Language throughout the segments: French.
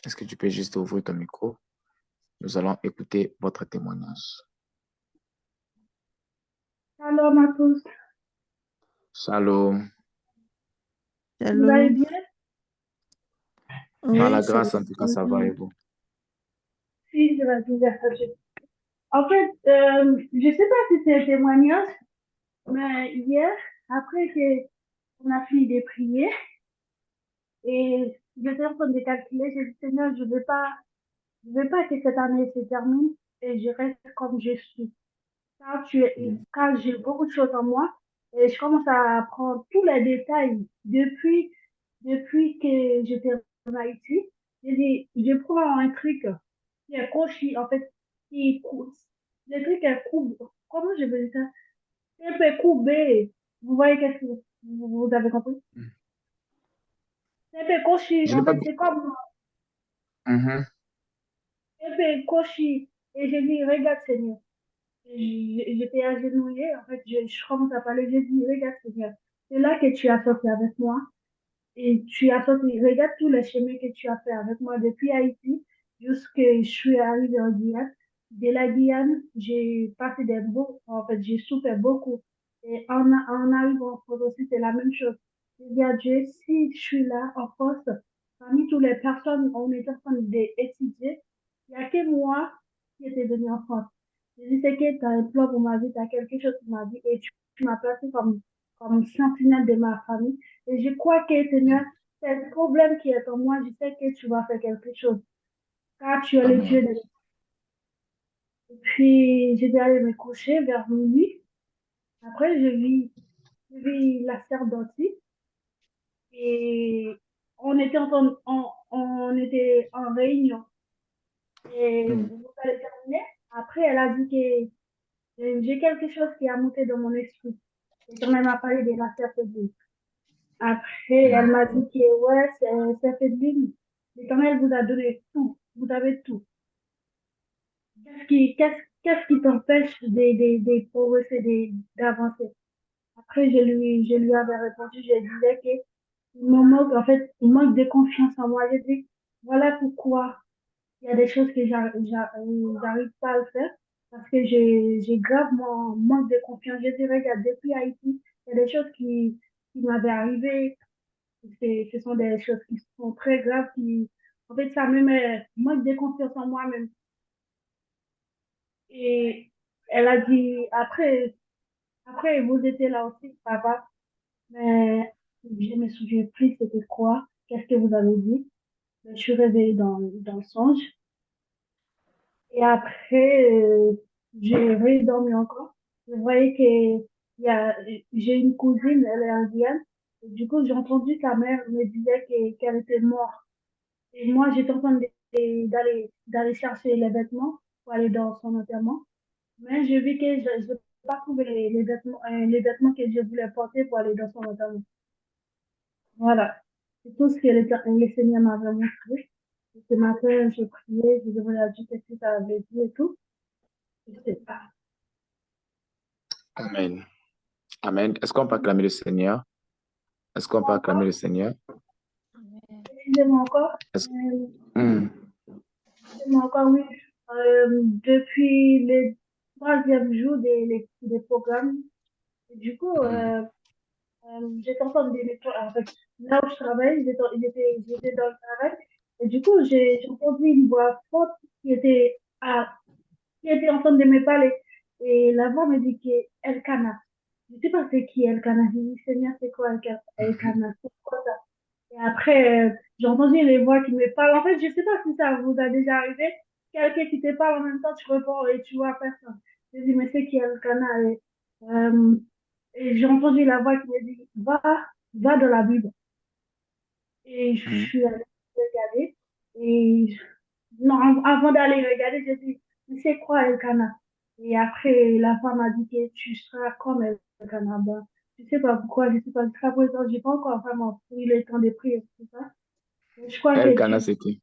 Est-ce que tu peux juste ouvrir ton micro? Nous allons écouter votre témoignage. Alors, Marcos, Shalom. vous allez Allô? bien? Par Oui, la ça grâce, en tout cas, ça va et vous? Si, je vais bien. En fait, je ne sais pas si c'est un témoignage, mais hier, après qu'on a fini de prier, et j'étais en train de calculer, j'ai dit, Seigneur, je veux pas que cette année se termine et je reste comme je suis. Car j'ai beaucoup de choses en moi et je commence à apprendre tous les détails depuis que j'étais en Haïti. Je prends un truc qui est couché, en fait, le truc est courbé. Comment je veux dire ça? C'est un peu courbé. Vous voyez qu'est-ce que vous avez compris? C'est un peu couché, Je n'ai en pas fait, bien. c'est comme Mhm. un peu couché. Et j'ai dit, regarde, Seigneur. J'étais agenouillée, en fait, je commence à parler, je dis, regarde, Seigneur, c'est là que tu as sorti avec moi, et tu as sorti, regarde tous les chemins que tu as fait avec moi depuis Haïti jusqu'à je suis arrivée en Guyane. De la Guyane, j'ai passé des beaux, en fait, j'ai souffert beaucoup. Et en arrivant en France aussi, c'est la même chose. Je dis à Dieu, si je suis là en France, parmi toutes les personnes, on est en train d'étudier, il n'y a que moi qui étais venue en France. Je dis, c'est que tu as un plan pour ma vie, tu as quelque chose pour ma vie, et tu m'as placé comme sentinelle de ma famille. Et je crois que, Seigneur, c'est le problème qui est en moi. Je sais que tu vas faire quelque chose. Car tu es le Dieu Amen. de... Puis, j'étais allée me coucher vers minuit. Après, je vis la sœur d'Anti. Et on était en réunion. Et Mhm. vous allez terminer. Après, elle a dit que j'ai quelque chose qui a monté dans mon esprit. Et quand elle m'a parlé de la sœur Fébrile. Après, elle m'a dit que ouais, c'est Fébrile. Et quand elle vous a donné tout, vous avez tout. Qu'est-ce qui t'empêche de progresser, d'avancer? Après, je lui avais répondu, je disais que il me manque, en fait, il manque de confiance en moi. Je dis, voilà pourquoi il y a des choses que j'arrive pas à le faire, parce que j'ai grave mon manque de confiance. Je dis, regarde, depuis Haïti, il y a des choses qui m'avaient arrivé. Ce sont des choses qui sont très graves, en fait, ça me met manque de confiance en moi-même. Et elle a dit, après, vous étiez là aussi, papa, mais je me souviens plus c'était quoi, qu'est-ce que vous avez dit. Mais je suis réveillée dans le songe. Et après, j'ai redormi encore. Je voyais que j'ai une cousine, elle est indienne. Et du coup, j'ai entendu sa mère me disait qu'elle était morte. Et moi, j'étais en train d'aller chercher les vêtements pour aller dans son enterrement. Mais je vis que je n'ai pas trouvé les vêtements que je voulais porter pour aller dans son enterrement. Voilà. C'est tout ce que le Seigneur m'avait montré. Et ce matin, je priais, je demandais à Dieu qu'est-ce que ça avait dit et tout. Je sais pas. Amen. Amen. Est-ce qu'on peut acclamer le Seigneur? Est-ce qu'on peut acclamer Encore, le Seigneur? excusez-moi encore, Est-ce- Hmm. excusez-moi encore, oui. Depuis le troisième jour des programmes, du coup, Hmm. j'étais en train de nettoyer. En fait, là où je travaille, j'étais dans le travail. Et du coup, j'ai entendu une voix forte qui était, qui était en train de me parler. Et la voix me dit que Elkana. Je ne sais pas c'est qui Elkana. J'ai dit, Seigneur, c'est quoi Elkana? C'est quoi ça? Et après, j'ai entendu les voix qui me parlent. En fait, je ne sais pas si ça vous a déjà arrivé. Quelqu'un qui te parle en même temps, tu réponds et tu vois personne. J'ai dit, mais c'est qui Elkana? Euh, et j'ai entendu la voix qui me dit, va dans la Bible. Et je Hmm. suis allée regarder. Et non, avant d'aller regarder, j'ai dit, mais c'est quoi Elkana? Et après, la femme a dit que tu seras comme Elkana. Ben, je sais pas pourquoi, je sais pas jusqu'à présent, j'ai pas encore vraiment pris le temps de prier, c'est ça. Mais je crois que Elkana, tu... c'est qui?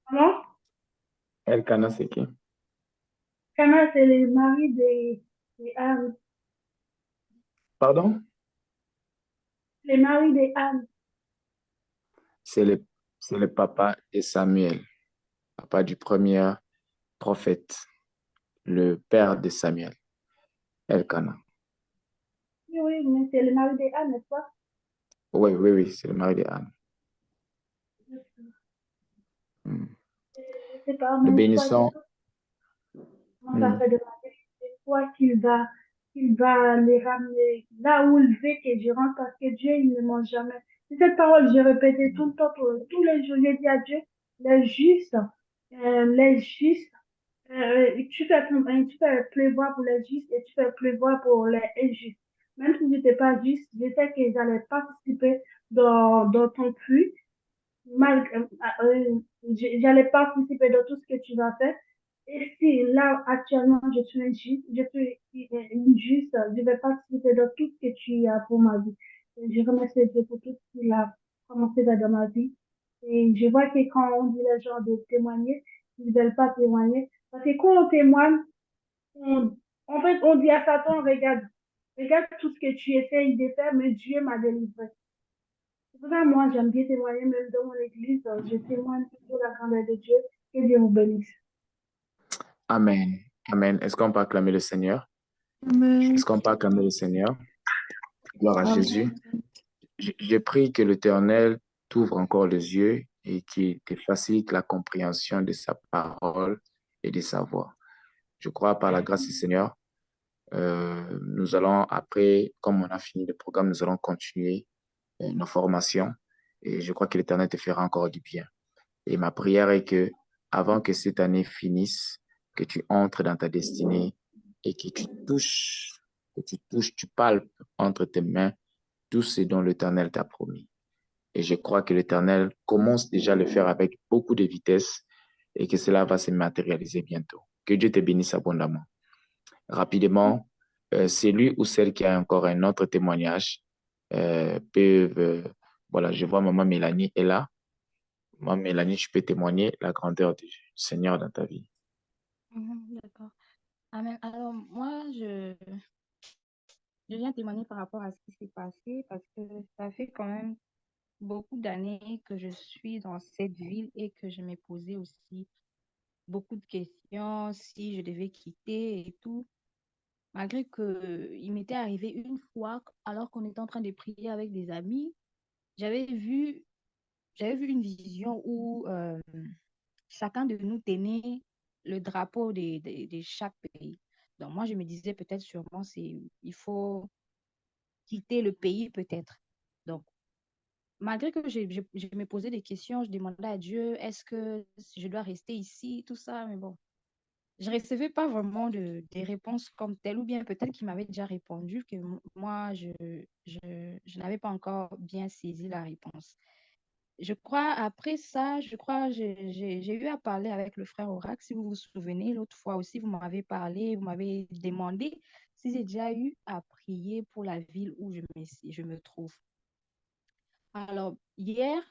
Comment? Elkana, c'est qui? Elkana, c'est le mari de Anne. Pardon? Le mari de Anne. C'est le C'est le papa de Samuel, papa du premier prophète, le père de Samuel, Elkanah. Oui, oui, mais c'est le mari d'Anne, n'est-ce pas? Oui, oui, oui, c'est le mari de Anne. Hmm. Je sais pas, Nous mais je crois que bénissons. comment ça Hmm. fait de je crois qu'il va les ramener là où il veut que je rentre parce que Dieu, il ne ment jamais. C'est cette parole, j'ai répété tout le temps, tous les jours, j'ai dit à Dieu, les justes, tu fais pleuvoir pour les justes et tu fais pleuvoir pour les injustes. Même si je n'étais pas juste, je sais que j'allais participer dans ton puits, malgré, j'allais participer dans tout ce que tu vas faire. Et si là, actuellement, je suis injuste, injuste, je vais participer dans tout ce que tu as pour ma vie. Et je remercie Dieu pour tout ce qu'il a commencé dans ma vie. Et je vois que quand on dit les gens de témoigner, ils ne veulent pas témoigner. Parce que quand on témoigne, en fait, on dit à Satan, regarde tout ce que tu essayes de faire, mais Dieu m'a délivré. C'est pour ça, moi, j'aime bien témoigner, même dans mon église, je témoigne toujours la grandeur de Dieu. Que Dieu vous bénisse. Amen. Amen. Est-ce qu'on peut acclamer le Seigneur? Amen. Est-ce qu'on peut acclamer le Seigneur? Gloire à Jésus. Amen. Je prie que l'Éternel t'ouvre encore les yeux et qu'il te facilite la compréhension de sa parole et de sa voix. Je crois par la grâce du Seigneur, nous allons après, comme on a fini le programme, nous allons continuer nos formations et je crois que l'Éternel te fera encore du bien. Et ma prière est que, avant que cette année finisse, que tu entres dans ta destinée et que tu touches, tu palpes entre tes mains tout ce dont l'Éternel t'a promis. Et je crois que l'Éternel commence déjà à le faire avec beaucoup de vitesse et que cela va se matérialiser bientôt. Que Dieu te bénisse abondamment. Rapidement, celui ou celle qui a encore un autre témoignage peuvent... voilà, je vois maman Mélanie est là. Maman Mélanie, je peux témoigner la grandeur du Seigneur dans ta vie. D'accord. Amen. Alors, moi, je viens témoigner par rapport à ce qui s'est passé parce que ça fait quand même beaucoup d'années que je suis dans cette ville et que je m'ai posé aussi beaucoup de questions si je devais quitter et tout. Malgré que il m'était arrivé une fois, alors qu'on était en train de prier avec des amis, j'avais vu, j'avais vu une vision où chacun de nous tenait le drapeau de chaque pays. Donc moi, je me disais peut-être sûrement, il faut quitter le pays peut-être. Donc, malgré que je me posais des questions, je demandais à Dieu, est-ce que je dois rester ici, tout ça, mais bon, je ne recevais pas vraiment des réponses comme telles, ou bien peut-être qu'il m'avait déjà répondu que moi, je n'avais pas encore bien saisi la réponse. Je crois, après ça, je crois, j'ai eu à parler avec le frère Orac. Si vous vous souvenez, l'autre fois aussi, vous m'avez parlé, vous m'avez demandé si j'ai déjà eu à prier pour la ville où je me trouve. Alors, hier,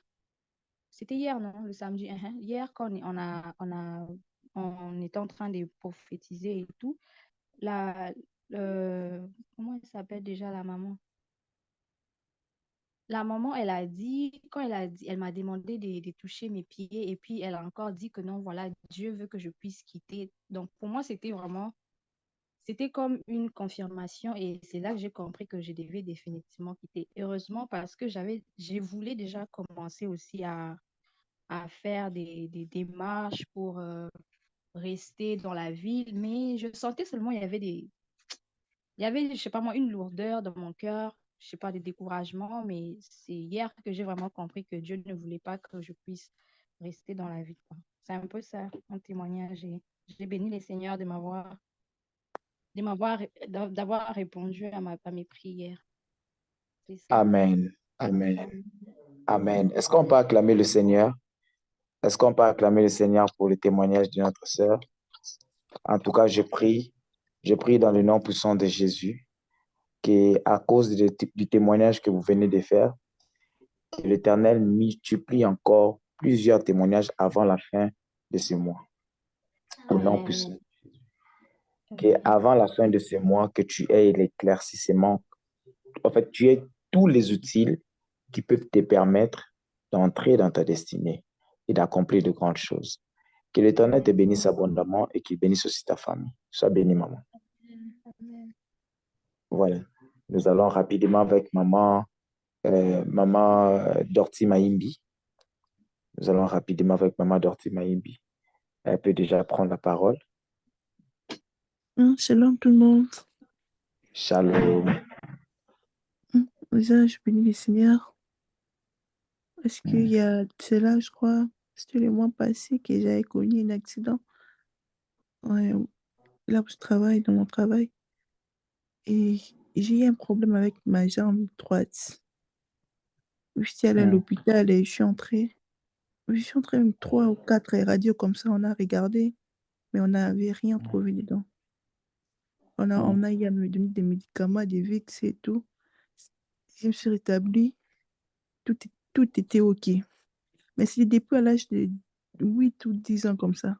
c'était hier, non, le samedi, hier, quand on était en train de prophétiser et tout, la, comment elle s'appelle déjà la maman? La maman, elle a dit, quand elle a dit, elle m'a demandé de toucher mes pieds et puis elle a encore dit que non, voilà, Dieu veut que je puisse quitter. Donc pour moi, c'était comme une confirmation et c'est là que j'ai compris que je devais définitivement quitter. Heureusement parce que je voulais déjà commencer aussi à faire des démarches pour rester dans la ville, mais je sentais seulement il y avait, je sais pas moi, une lourdeur dans mon cœur, je sais pas, des découragements, mais c'est hier que j'ai vraiment compris que Dieu ne voulait pas que je puisse rester dans la vie, quoi. C'est un peu ça, mon témoignage. Et j'ai béni les Seigneurs d'avoir répondu à mes prières. C'est ça. Amen. Amen. Amen. Est-ce qu'on peut acclamer le Seigneur? Est-ce qu'on peut acclamer le Seigneur pour le témoignage de notre sœur? En tout cas, je prie dans le nom puissant de Jésus, qu'à cause du témoignage que vous venez de faire, que l'Éternel multiplie encore plusieurs témoignages avant la fin de ce mois. Au nom Amen. puissant. Amen. Qu'avant la fin de ce mois, que tu aies l'éclaircissement. En fait, tu aies tous les outils qui peuvent te permettre d'entrer dans ta destinée et d'accomplir de grandes choses. Que l'Éternel te bénisse abondamment et qu'il bénisse aussi ta famille. Sois béni, maman. Amen. Voilà. Nous allons rapidement avec maman Dorti Maïmbi. Nous allons rapidement avec maman Dorti Maïmbi. Elle peut déjà prendre la parole. Shalom tout le monde. Shalom. Déjà, je bénis le Seigneur. Parce qu'il y a cela, je crois, c'était le mois passé que j'avais connu un accident. Ouais, là où je travaille, dans mon travail. Et j'ai eu un problème avec ma jambe droite. Je suis allée à l'hôpital et je suis entrée 3 ou 4 radios comme ça, on a regardé, mais on n'avait rien trouvé dedans. On a eu à me donner des médicaments, des Vicks et tout. Je me suis rétablie, tout était OK. Mais c'est depuis à l'âge de 8 ou 10 ans comme ça.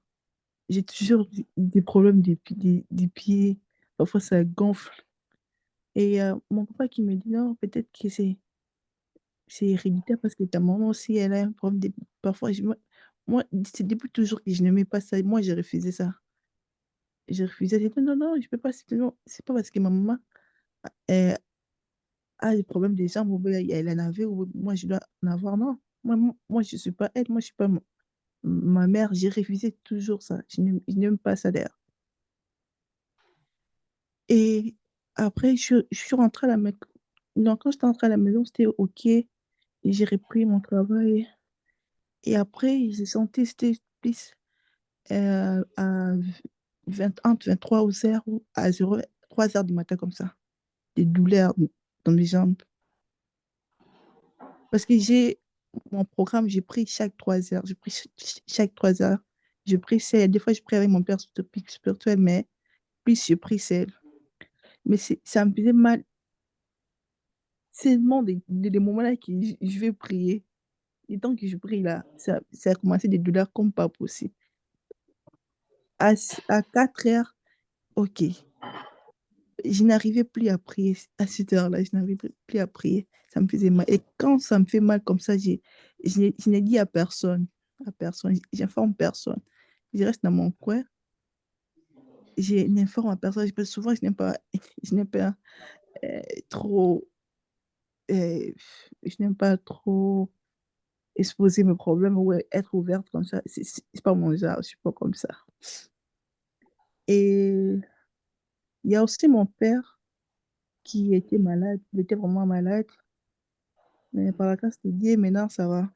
J'ai toujours des problèmes des pieds. Parfois, ça gonfle. Et mon papa qui me dit, non, peut-être que c'est héréditaire parce que ta maman aussi, elle a un problème. Parfois, moi, c'est depuis toujours que je n'aimais pas ça. Moi, j'ai refusé ça. J'ai refusé. J'ai dit, non, non, je peux pas. Non, c'est pas parce que ma maman euh, a des problèmes des jambes ou bien elle en avait ou moi, je dois en avoir. Non. Moi, je suis pas elle. Moi, je suis pas ma mère. J'ai refusé toujours ça. Je n'aime pas ça d'ailleurs. Et après, je suis rentrée à la maison. Non, quand j'étais rentrée à la maison, c'était OK. Et j'ai repris mon travail. Et après, j'ai senti, c'était plus à entre 23 heures ou à 3 heures du matin, comme ça. Des douleurs dans mes jambes. Parce que j'ai mon programme, j'ai pris chaque 3 heures. J'ai pris chaque 3 heures. J'ai pris celle. Des fois, je prie avec mon père spirituel, mais plus j'ai pris celle. Mais ça me faisait mal. C'est tellement des moments-là que je vais prier. Et tant que je prie là, ça a commencé des douleurs comme pas possible. À 4 heures, OK. Je n'arrivais plus à prier. À cette heure-là, je n'arrivais plus à prier. Ça me faisait mal. Et quand ça me fait mal comme ça, je n'ai dit à personne. À personne. J'informe personne. Je reste dans mon coin. Je n'informe à personne. Souvent, je n'aime pas euh, trop. Je n'aime pas trop exposer mes problèmes ou être ouverte comme ça. C'est pas mon genre. Je suis pas comme ça. Et il y a aussi mon père qui était malade. Il était vraiment malade. Mais par la grâce de Dieu, maintenant, ça va.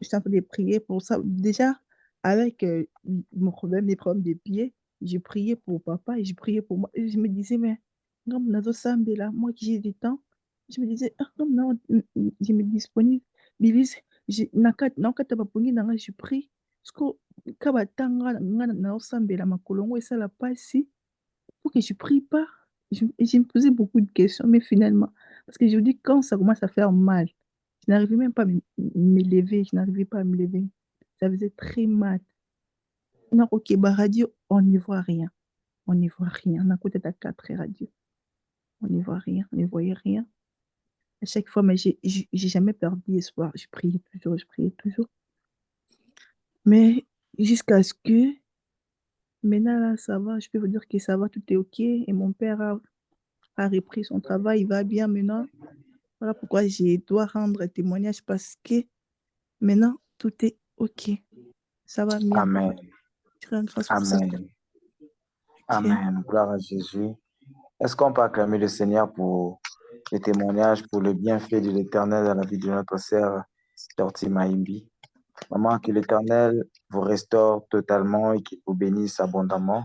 Je suis en train de prier pour ça. Déjà, avec mes problèmes de pied, j'ai prié pour papa et j'ai prié pour moi. Et je me disais, mais comme Nazo Sambe là, moi qui j'ai du temps, je me disais, ah, comme non, je me disponible. Bilise, nakata bapongi nanga, je prie. Parce que, kabatanga, Nazo Sambe là, ma colongo, et ça la passe. Pour que je prie pas. Je me posais beaucoup de questions, mais finalement, parce que je vous dis, quand ça commence à faire mal, je n'arrivais même pas à me lever, je n'arrivais pas à me lever. Ça faisait très mal. Non, ok, bah radio, on n'y voit rien. On n'y voit rien. On a côté de 4 radios. On n'y voit rien, on n'y voyait rien. À chaque fois, mais j'ai jamais perdu espoir. Je priais toujours, je priais toujours. Mais jusqu'à ce que, maintenant, là, ça va, je peux vous dire que ça va, tout est ok. Et mon père a repris son travail, il va bien maintenant. Voilà pourquoi je dois rendre un témoignage parce que maintenant, tout est OK. Ça va bien. Amen. Je rends grâce pour ça. Amen. OK. Amen. Gloire à Jésus. Est-ce qu'on peut acclamer le Seigneur pour le témoignage, pour le bienfait de l'Éternel dans la vie de notre sœur Dorothy Maïmbi? Maman, que l'Éternel vous restaure totalement et qu'il vous bénisse abondamment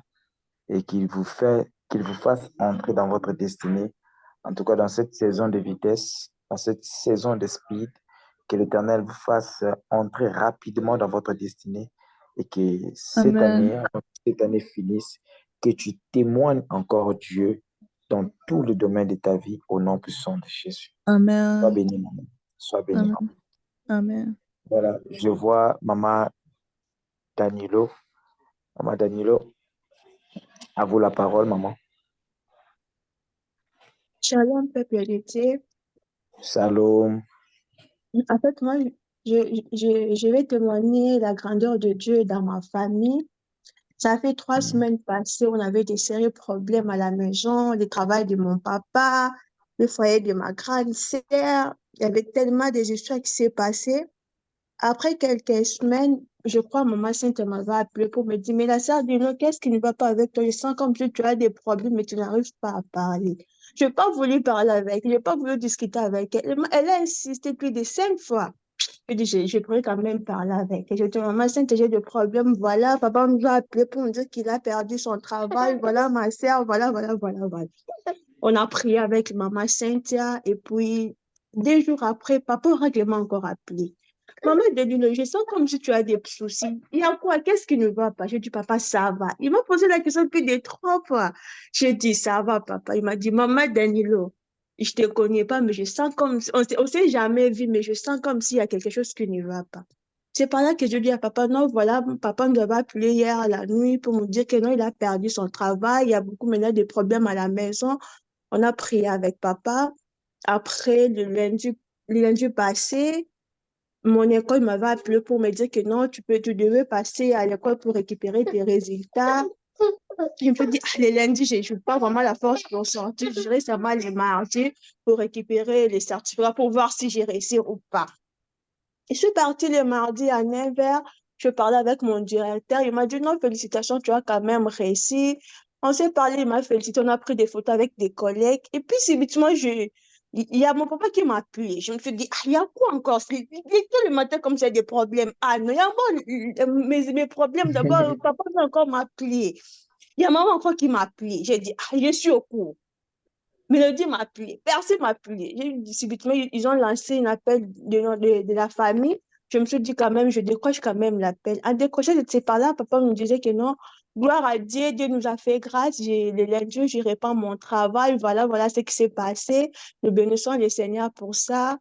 et qu'il vous fasse entrer dans votre destinée. En tout cas, dans cette saison de vitesse, dans cette saison de speed, que l'Éternel vous fasse entrer rapidement dans votre destinée et que Amen. cette année finisse, que tu témoignes encore Dieu dans tout le domaine de ta vie au nom puissant de Jésus. Sois Amen. béni, maman. Sois béni, Amen. maman. Amen. Voilà, je vois maman Danilo. Maman Danilo, à vous la parole, maman. Shalom, peuple de Dieu. Shalom. En fait, moi, je vais témoigner la grandeur de Dieu dans ma famille. Ça fait 3 semaines passées, on avait des sérieux problèmes à la maison, le travail de mon papa, le foyer de ma grande sœur. Il y avait tellement des histoires qui s'est passées. Après quelques semaines, je crois, maman Sainte m'avait appelé pour me dire, mais la sœur Dino, qu'est-ce qui ne va pas avec toi? Je sens comme si tu as des problèmes, mais tu n'arrives pas à parler. Je n'ai pas voulu parler avec elle, je n'ai pas voulu discuter avec elle. Elle a insisté plus de 5 fois. Je dis, je pourrais quand même parler avec elle. Je dis, maman Sainte, j'ai des problèmes. Voilà, papa nous a appelé pour nous dire qu'il a perdu son travail. Voilà, ma sœur, voilà, voilà, voilà, voilà. On a prié avec maman Cynthia et puis 2 jours après, papa m'a encore appelé. Maman Delino, je sens comme si tu as des soucis. Il y a quoi? Qu'est-ce qui ne va pas? Je dis, papa, ça va. Il m'a posé la question plus de 3 fois. J'ai dit, ça va, papa. Il m'a dit, maman Danilo, je te connais pas, mais je sens comme si, on s'est jamais vu, mais je sens comme s'il y a quelque chose qui ne va pas. C'est par là que je dis à papa, non, voilà, papa nous avait appelé hier à la nuit pour me dire que non, il a perdu son travail, il y a beaucoup maintenant de problèmes à la maison. On a prié avec papa. Après, le lundi passé, mon école m'avait appelé pour me dire que non, tu devais passer à l'école pour récupérer tes résultats. Je me suis dit, ah, le lundi, je n'ai pas vraiment la force pour sortir. Je dirais seulement les mardis pour récupérer les certificats pour voir si j'ai réussi ou pas. Je suis partie le mardi à 9h. Je parlais avec mon directeur. Il m'a dit, non, félicitations, tu as quand même réussi. On s'est parlé, il m'a félicité. On a pris des photos avec des collègues. Et puis, subitement, il y a mon papa qui m'a appuyé. Je me suis dit, ah, il y a quoi encore? Il était le matin comme ça, des problèmes. Ah, non, il y a encore mes problèmes. D'abord, papa va encore m'appuyer. Il y a maman encore qui m'a appuyé. J'ai dit, ah, je suis au cours. Mélodie m'a appelé, personne m'a appelé. Subitement, ils ont lancé un appel de la famille. Je me suis dit quand même, je décroche quand même l'appel. En décrochant, c'est par là, papa me disait que non, gloire à Dieu, Dieu nous a fait grâce. Le lundi, je répands mon travail. Voilà, voilà ce qui s'est passé. Nous bénissons le Seigneur pour ça.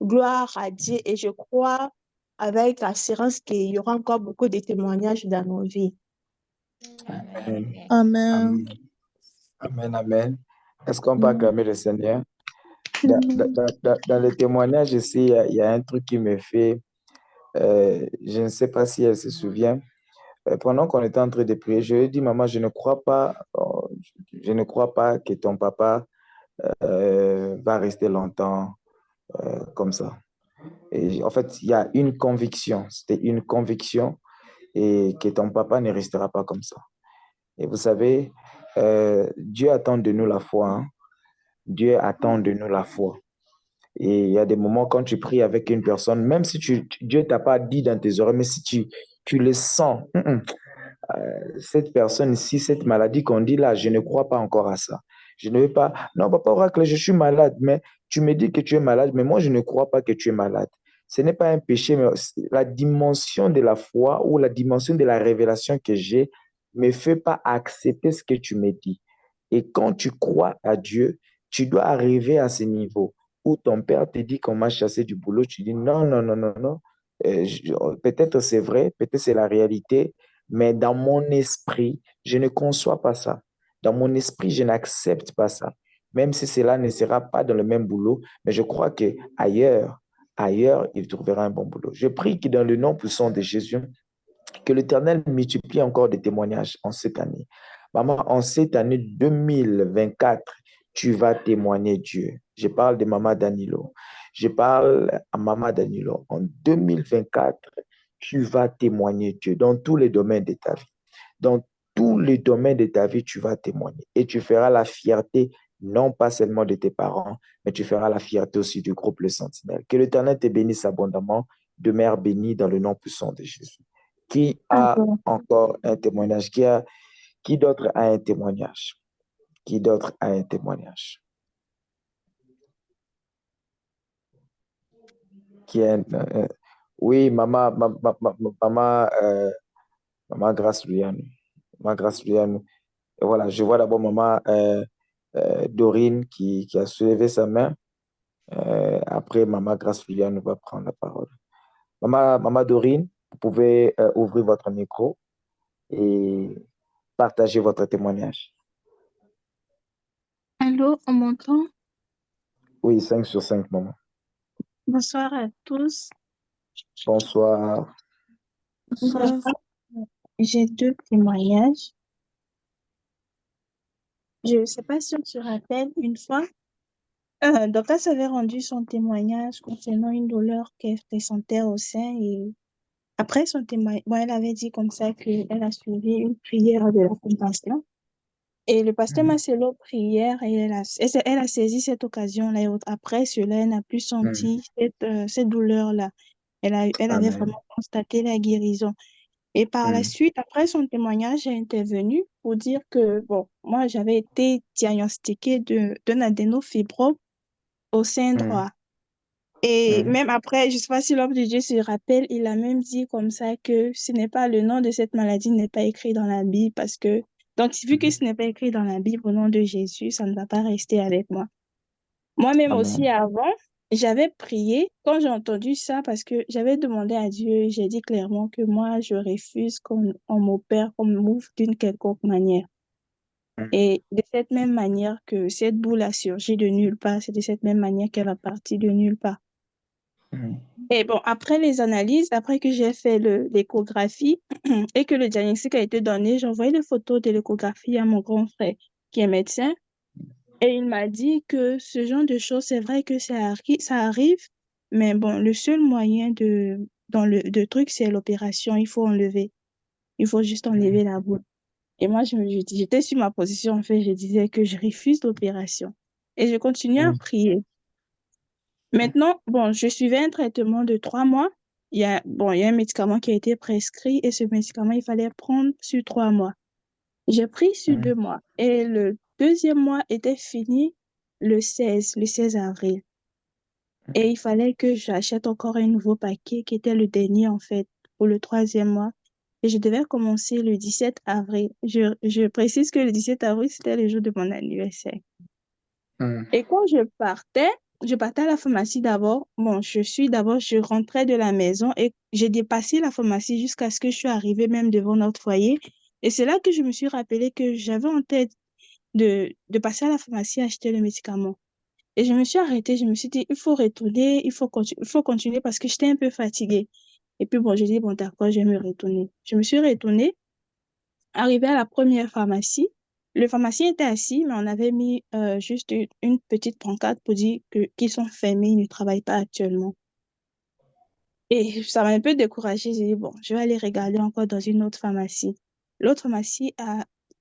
Gloire à Dieu. Et je crois avec assurance qu'il y aura encore beaucoup de témoignages dans nos vies. Amen. Amen. Amen. Amen. Amen. Est-ce qu'on peut acclamer le Seigneur? Dans le témoignage ici, il y a un truc qui me fait, je ne sais pas si elle se souvient. Pendant qu'on était en train de prier, je lui ai dit, maman, je ne crois pas que ton papa va rester longtemps comme ça. Et en fait, il y a une conviction, c'était une conviction, et que ton papa ne restera pas comme ça. Et vous savez, Dieu attend de nous la foi, hein. Dieu attend de nous la foi. Et il y a des moments quand tu pries avec une personne, même si Dieu ne t'a pas dit dans tes oreilles, mais si tu le sens, cette personne ici, cette maladie qu'on dit là, je ne crois pas encore à ça. Je ne vais pas, non, papa Oracle, je suis malade, mais tu me dis que tu es malade, mais moi, je ne crois pas que tu es malade. Ce n'est pas un péché, mais la dimension de la foi ou la dimension de la révélation que j'ai ne me fait pas accepter ce que tu me dis. Et quand tu crois à Dieu, tu dois arriver à ce niveau où ton père te dit qu'on m'a chassé du boulot, tu dis non, non, non, non, non. Peut-être c'est vrai, peut-être c'est la réalité, mais dans mon esprit, je ne conçois pas ça. Dans mon esprit, je n'accepte pas ça. Même si cela ne sera pas dans le même boulot, mais je crois que ailleurs, il trouvera un bon boulot. Je prie que dans le nom puissant de Jésus, que l'Éternel multiplie encore des témoignages en cette année. Maman, en cette année 2024, tu vas témoigner Dieu. Je parle de Maman Danilo. Je parle à Maman Danilo. En 2024, tu vas témoigner Dieu dans tous les domaines de ta vie. Dans tous les domaines de ta vie, tu vas témoigner. Et tu feras la fierté, non pas seulement de tes parents, mais tu feras la fierté aussi du groupe Le Sentinelle. Que l'Éternel te bénisse abondamment. Demeure béni dans le nom puissant de Jésus. Qui a encore un témoignage? Qui d'autre a un témoignage? Qui d'autre a un témoignage? Oui, maman Grâce Louiane. Maman Grâce Louiane. Et voilà, je vois d'abord maman Dorine qui a soulevé sa main. Après, maman Grâce Louiane va prendre la parole. Maman Dorine, vous pouvez ouvrir votre micro et partager votre témoignage. Allô, on m'entend? Oui, 5 sur 5, maman. Bonsoir à tous. Bonsoir. Bonsoir. J'ai deux témoignages. Je ne sais pas si on se rappelle, une fois, Dorcas avait rendu son témoignage concernant une douleur qu'elle ressentait au sein et après son témoignage, bon, elle avait dit comme ça qu'elle a suivi une prière de la compassion. Et le pasteur m'a scellé aux prières et elle a saisi cette occasion-là. Et après cela, elle n'a plus senti cette douleur-là. Elle avait Amen. vraiment constaté la guérison. Et par la suite, après son témoignage, j'ai intervenu pour dire que, bon, moi, j'avais été diagnostiquée d'un adénofibrome au sein droit. Et même après, je ne sais pas si l'homme de Dieu se rappelle, il a même dit comme ça que ce n'est pas le nom de cette maladie n'est pas écrit dans la Bible parce que, donc, vu que ce n'est pas écrit dans la Bible au nom de Jésus, ça ne va pas rester avec moi. Moi-même aussi, Amen. avant, j'avais prié quand j'ai entendu ça parce que j'avais demandé à Dieu, j'ai dit clairement que moi, je refuse qu'on m'opère, qu'on m'ouvre d'une quelconque manière. Et de cette même manière que cette boule a surgi de nulle part, c'est de cette même manière qu'elle va partir de nulle part. Et bon, après les analyses, après que j'ai fait l'échographie et que le diagnostic a été donné, j'ai envoyé les photos de l'échographie à mon grand frère qui est médecin. Et il m'a dit que ce genre de choses, c'est vrai que ça arrive, mais bon, le seul moyen de truc, c'est l'opération. Il faut enlever. Il faut juste enlever la boule. Et moi, j'étais sur ma position, en fait, je disais que je refuse l'opération. Et je continuais à prier. Maintenant, bon, je suivais un traitement de 3 mois. Il y a un médicament qui a été prescrit et ce médicament, il fallait prendre sur 3 mois. J'ai pris sur 2 mois et le deuxième mois était fini le 16 avril. Et il fallait que j'achète encore un nouveau paquet qui était le dernier en fait pour le troisième mois. Et je devais commencer le 17 avril. Je précise que le 17 avril, c'était le jour de mon anniversaire. Et quand je partais à la pharmacie d'abord. Bon, je rentrais de la maison et j'ai dépassé la pharmacie jusqu'à ce que je suis arrivée même devant notre foyer. Et c'est là que je me suis rappelé que j'avais en tête de passer à la pharmacie acheter le médicament. Et je me suis arrêtée, je me suis dit, il faut retourner, il faut continuer parce que j'étais un peu fatiguée. Et puis bon, j'ai dit, bon, d'accord, je vais me retourner. Je me suis retournée. Arrivé à la première pharmacie, le pharmacien était assis, mais on avait mis juste une petite pancarte pour dire qu'ils sont fermés, ils ne travaillent pas actuellement. Et ça m'a un peu découragée. J'ai dit, bon, je vais aller regarder encore dans une autre pharmacie. L'autre pharmacie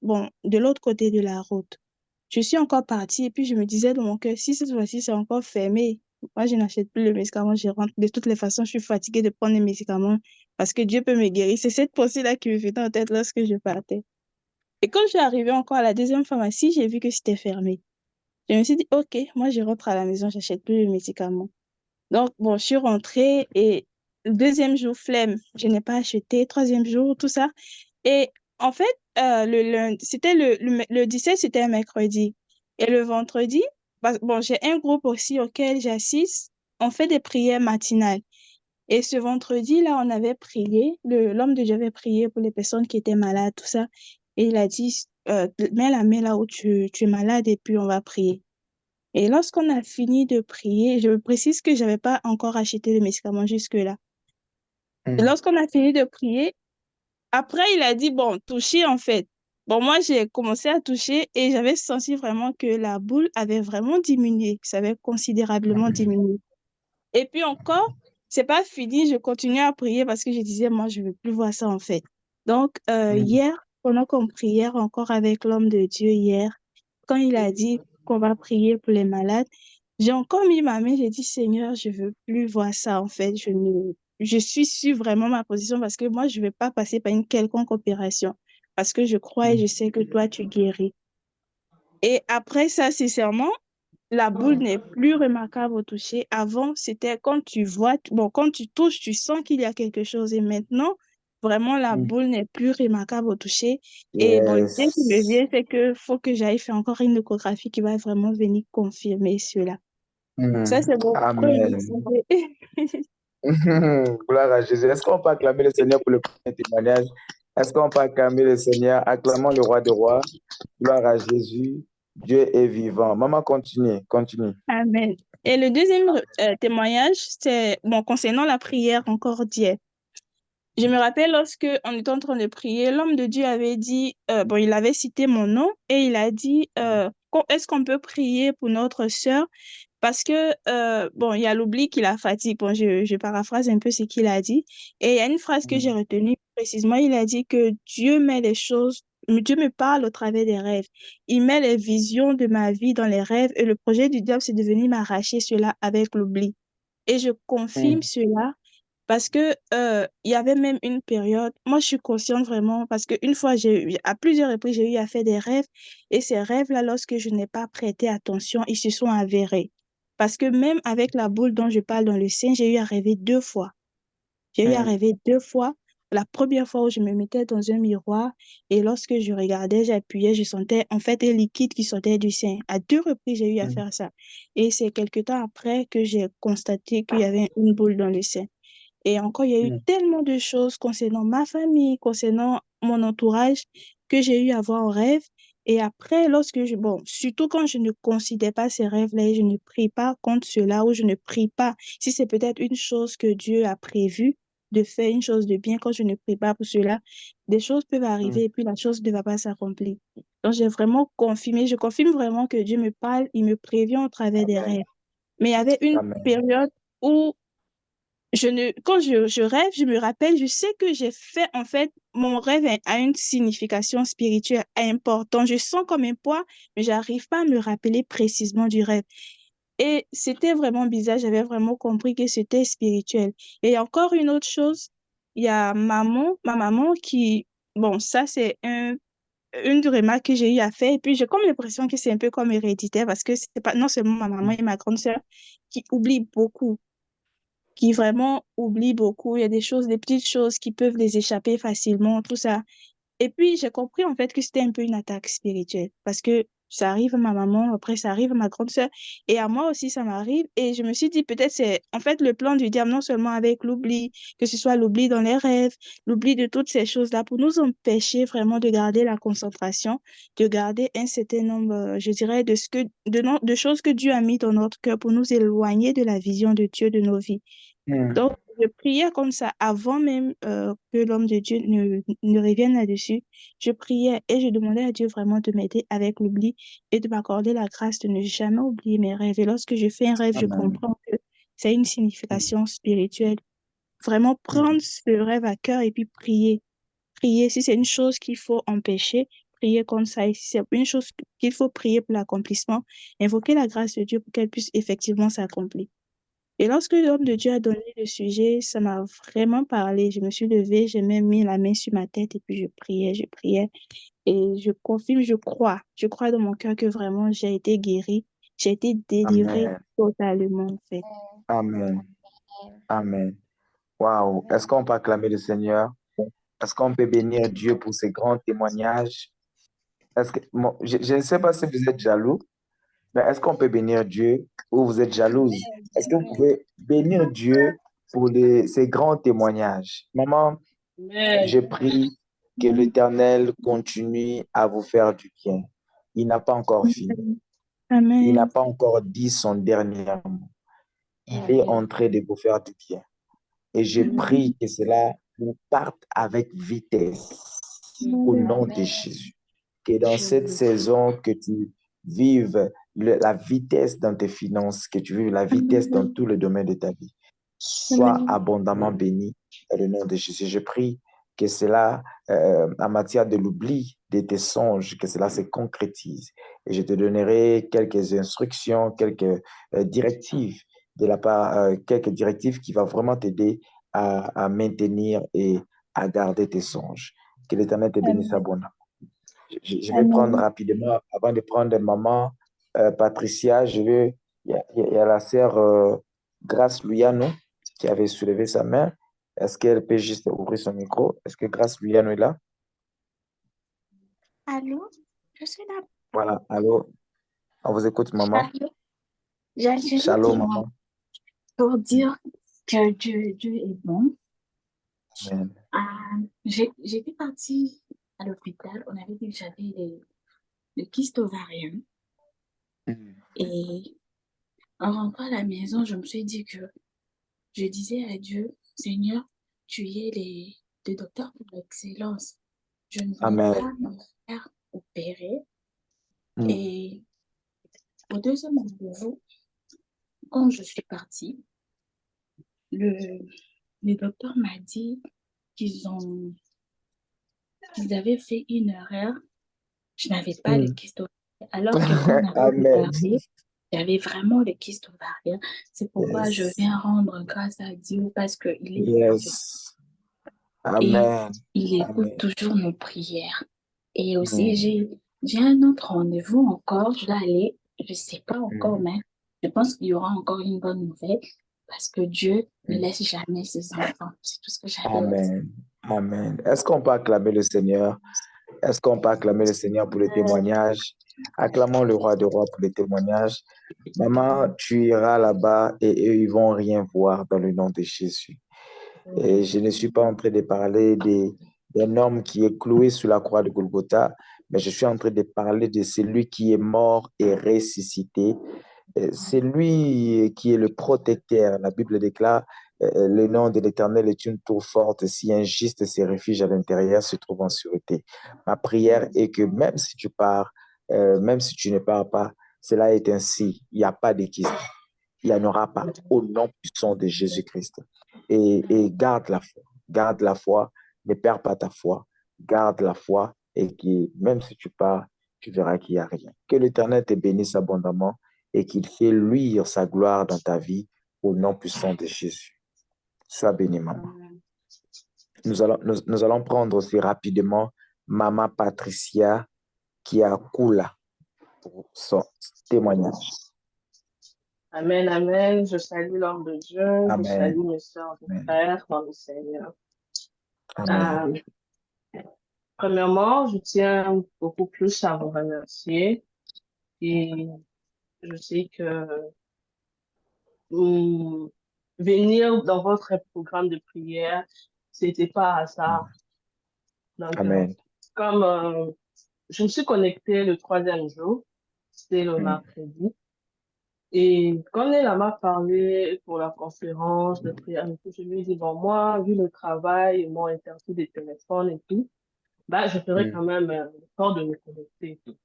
bon, de l'autre côté de la route. Je suis encore partie et puis je me disais dans mon cœur, si cette fois-ci c'est encore fermé, moi je n'achète plus le médicament, je rentre. De toutes les façons, je suis fatiguée de prendre les médicaments parce que Dieu peut me guérir. C'est cette pensée-là qui me venait en tête lorsque je partais. Et quand je suis arrivée encore à la deuxième pharmacie, j'ai vu que c'était fermé. Je me suis dit, OK, moi, je rentre à la maison, j'achète plus le médicament. Donc, bon, je suis rentrée et le deuxième jour, flemme, je n'ai pas acheté. Troisième jour, tout ça. Et en fait, le lundi, c'était le 17, c'était un mercredi. Et le vendredi, bon, j'ai un groupe aussi auquel j'assiste. On fait des prières matinales. Et ce vendredi-là, on avait prié, l'homme de Dieu avait prié pour les personnes qui étaient malades, tout ça. Et il a dit, mets la main là où tu es malade et puis on va prier. Et lorsqu'on a fini de prier, je précise que je n'avais pas encore acheté le médicament jusque-là. Et lorsqu'on a fini de prier, après, il a dit, bon, toucher en fait. Bon, moi, j'ai commencé à toucher et j'avais senti vraiment que la boule avait vraiment diminué, ça avait considérablement diminué. Et puis encore, c'est pas fini, je continuais à prier parce que je disais, moi, je veux plus voir ça en fait. Donc, hier, pendant qu'on priait encore avec l'homme de Dieu hier, quand il a dit qu'on va prier pour les malades, j'ai encore mis ma main, j'ai dit, Seigneur, je veux plus voir ça en fait. Je suis sur vraiment ma position parce que moi, je vais pas passer par une quelconque opération parce que je crois et je sais que toi, tu guéris. Et après ça, sincèrement, la boule n'est plus remarquable au toucher. Avant, c'était quand tu vois, bon, quand tu touches, tu sens qu'il y a quelque chose. Et maintenant, vraiment, la boule n'est plus remarquable au toucher. Et bon, l'idée qui me Yes. vient, c'est que faut que j'aille faire encore une échographie qui va vraiment venir confirmer cela. Ça, c'est mon premier Amen. sujet. Gloire à Jésus. Est-ce qu'on peut acclamer le Seigneur pour le premier témoignage? Est-ce qu'on peut acclamer le Seigneur? Acclamons le roi des rois. Gloire à Jésus. Dieu est vivant. Maman, continue, continue. Amen. Et le deuxième témoignage, c'est bon, concernant la prière encore d'hier. Je me rappelle lorsque on était en train de prier, l'homme de Dieu avait dit, bon, il avait cité mon nom et il a dit, est-ce qu'on peut prier pour notre sœur? Parce que, bon, il y a l'oubli qui la fatigue. Bon, je paraphrase un peu ce qu'il a dit. Et il y a une phrase que j'ai retenue précisément. Il a dit que Dieu met les choses, Dieu me parle au travers des rêves. Il met les visions de ma vie dans les rêves et le projet du diable, c'est de venir m'arracher cela avec l'oubli. Et je confirme cela parce que il y avait même une période, moi je suis consciente vraiment, parce qu'une fois, à plusieurs reprises, j'ai eu à faire des rêves, et ces rêves-là, lorsque je n'ai pas prêté attention, ils se sont avérés. Parce que même avec la boule dont je parle dans le sein, j'ai eu à rêver 2 fois. J'ai eu à rêver 2 fois. La première fois où je me mettais dans un miroir et lorsque je regardais, j'appuyais, je sentais en fait un liquide qui sortait du sein. À 2 reprises, j'ai eu à faire ça. Et c'est quelque temps après que j'ai constaté qu'il y avait une boule dans le sein. Et encore, il y a eu tellement de choses concernant ma famille, concernant mon entourage, que j'ai eu à voir en rêve. Et après, bon, surtout quand je ne considère pas ces rêves-là et je ne prie pas contre cela ou je ne prie pas, si c'est peut-être une chose que Dieu a prévue de faire, une chose de bien, quand je ne prie pas pour cela, des choses peuvent arriver et puis la chose ne va pas s'accomplir. Donc, j'ai vraiment confirmé, je confirme vraiment que Dieu me parle, il me prévient au travers des rêves. Mais il y avait une Amen. période où quand je rêve, je me rappelle, je sais que j'ai fait, en fait, mon rêve a une signification spirituelle importante. Je sens comme un poids, mais j'arrive pas à me rappeler précisément du rêve. Et c'était vraiment bizarre, j'avais vraiment compris que c'était spirituel. Et encore une autre chose, il y a ma maman qui, bon, ça c'est une remarque que j'ai eu à faire. Et puis j'ai comme l'impression que c'est un peu comme héréditaire parce que c'est pas non seulement ma maman et ma grande sœur qui oublient beaucoup, qui vraiment oublient beaucoup. Il y a des choses, des petites choses qui peuvent les échapper facilement, tout ça. Et puis, j'ai compris en fait que c'était un peu une attaque spirituelle parce que ça arrive à ma maman, après ça arrive à ma grande sœur et à moi aussi ça m'arrive. Et je me suis dit peut-être c'est en fait le plan du diable, non seulement avec l'oubli, que ce soit l'oubli dans les rêves, l'oubli de toutes ces choses-là pour nous empêcher vraiment de garder la concentration, de garder un certain nombre, je dirais, de choses que Dieu a mis dans notre cœur pour nous éloigner de la vision de Dieu de nos vies. Donc, je priais comme ça avant même que l'homme de Dieu ne revienne là-dessus. Je priais et je demandais à Dieu vraiment de m'aider avec l'oubli et de m'accorder la grâce de ne jamais oublier mes rêves. Et lorsque je fais un rêve, je Amen. comprends que c'est une signification spirituelle. Vraiment prendre ce rêve à cœur et puis prier. Prier si c'est une chose qu'il faut empêcher, prier comme ça. Et si c'est une chose qu'il faut prier pour l'accomplissement, invoquer la grâce de Dieu pour qu'elle puisse effectivement s'accomplir. Et lorsque l'homme de Dieu a donné le sujet, ça m'a vraiment parlé. Je me suis levée, j'ai même mis la main sur ma tête et puis je priais, je priais. Et je confirme, je crois dans mon cœur que vraiment j'ai été guérie, j'ai été délivrée Amen. totalement en fait. Amen. Amen. Waouh. Est-ce qu'on peut acclamer le Seigneur? Est-ce qu'on peut bénir Dieu pour ses grands témoignages? Je ne sais pas si vous êtes jaloux, mais est-ce qu'on peut bénir Dieu ou vous êtes jalouse? Est-ce que vous pouvez bénir Dieu pour ses grands témoignages? Maman, je prie que l'Éternel continue à vous faire du bien. Il n'a pas encore fini. Il n'a Amen. pas encore dit son dernier mot. Il est en train de vous faire du bien. Et je prie que cela vous parte avec vitesse au nom de Jésus. Que dans cette saison, que tu vives la vitesse dans tes finances, que tu vives la vitesse dans tout le domaine de ta vie. Sois Amen. abondamment béni dans le nom de Jésus. Je prie que cela, en matière de l'oubli de tes songes, que cela se concrétise. Et je te donnerai quelques instructions, quelques directives de la part, quelques directives qui vont vraiment t'aider à maintenir et à garder tes songes. Que l'Éternel te bénisse Amen. abondamment. Je vais prendre Amen. rapidement, avant de prendre maman Patricia, il y a la sœur Grace Luyano qui avait soulevé sa main. Est-ce qu'elle peut juste ouvrir son micro? Est-ce que Grace Luyano est là? Allô, je suis là. Voilà, allô, on vous écoute, maman. Allô, j'ai Shalom, dit maman. pour dire que Dieu est bon. Amen. J'étais partie à l'hôpital. On avait dit que j'avais le kyste ovarien. Et en rentrant à la maison, je me suis dit que je disais à Dieu, Seigneur, tu es le docteur pour l'excellence. Je ne voulais Amen. pas me faire opérer. Mm. Et au deuxième rendez-vous, quand je suis partie, le, le docteur m'a dit qu'ils avaient fait une erreur. Je n'avais pas les Mm. kystes ovaires, alors que quand on avait Amen. regardé, j'avais vraiment les kystes ovaires. C'est pourquoi je Yes. viens rendre grâce à Dieu parce qu'il est Dieu Yes. et Amen. il écoute Amen. toujours nos prières. Et aussi, Mm. j'ai un autre rendez-vous encore. Je dois aller, je ne sais pas encore, Mm. mais je pense qu'il y aura encore une bonne nouvelle parce que Dieu ne Mm. laisse jamais ses enfants. C'est tout ce que j'avais à dire. Amen. Amen. Est-ce qu'on peut acclamer le Seigneur? Est-ce qu'on peut acclamer le Seigneur pour le témoignage? Acclamons le roi des rois pour le témoignage. Maman, tu iras là-bas et eux, ils vont rien voir dans le nom de Jésus. Et je ne suis pas en train de parler d'un homme qui est cloué sur la croix de Golgotha, mais je suis en train de parler de celui qui est mort et ressuscité. C'est lui qui est le protecteur. La Bible déclare, le nom de l'Éternel est une tour forte. Si un juste se réfugie à l'intérieur, se trouve en sûreté. Ma prière est que même si tu pars, même si tu ne pars pas, cela est ainsi. Il n'y a pas d'équiste. Il n'y en aura pas au nom puissant de Jésus-Christ. Et garde la foi. Garde la foi. Ne perds pas ta foi. Garde la foi et que même si tu pars, tu verras qu'il n'y a rien. Que l'Éternel te bénisse abondamment et qu'il fait luire sa gloire dans ta vie au nom puissant de Jésus. Sois béni, maman. Nous allons prendre aussi rapidement Maman Patricia qui a Kula pour son témoignage. Amen, amen. Je salue l'homme de Dieu. Je Amen. salue mes soeurs et Amen. frères dans le Seigneur. Amen. Premièrement, je tiens beaucoup plus à vous remercier. Et je sais que venir dans votre programme de prière, c'était pas hasard. Donc, Amen. comme je me suis connectée le 3e jour, c'était le mercredi. Et quand elle m'a parlé pour la conférence de prière et tout, je lui ai dit, bon, moi, vu le travail, mon interdit des téléphones et tout, bah, je ferai quand même l'effort de me connecter et tout.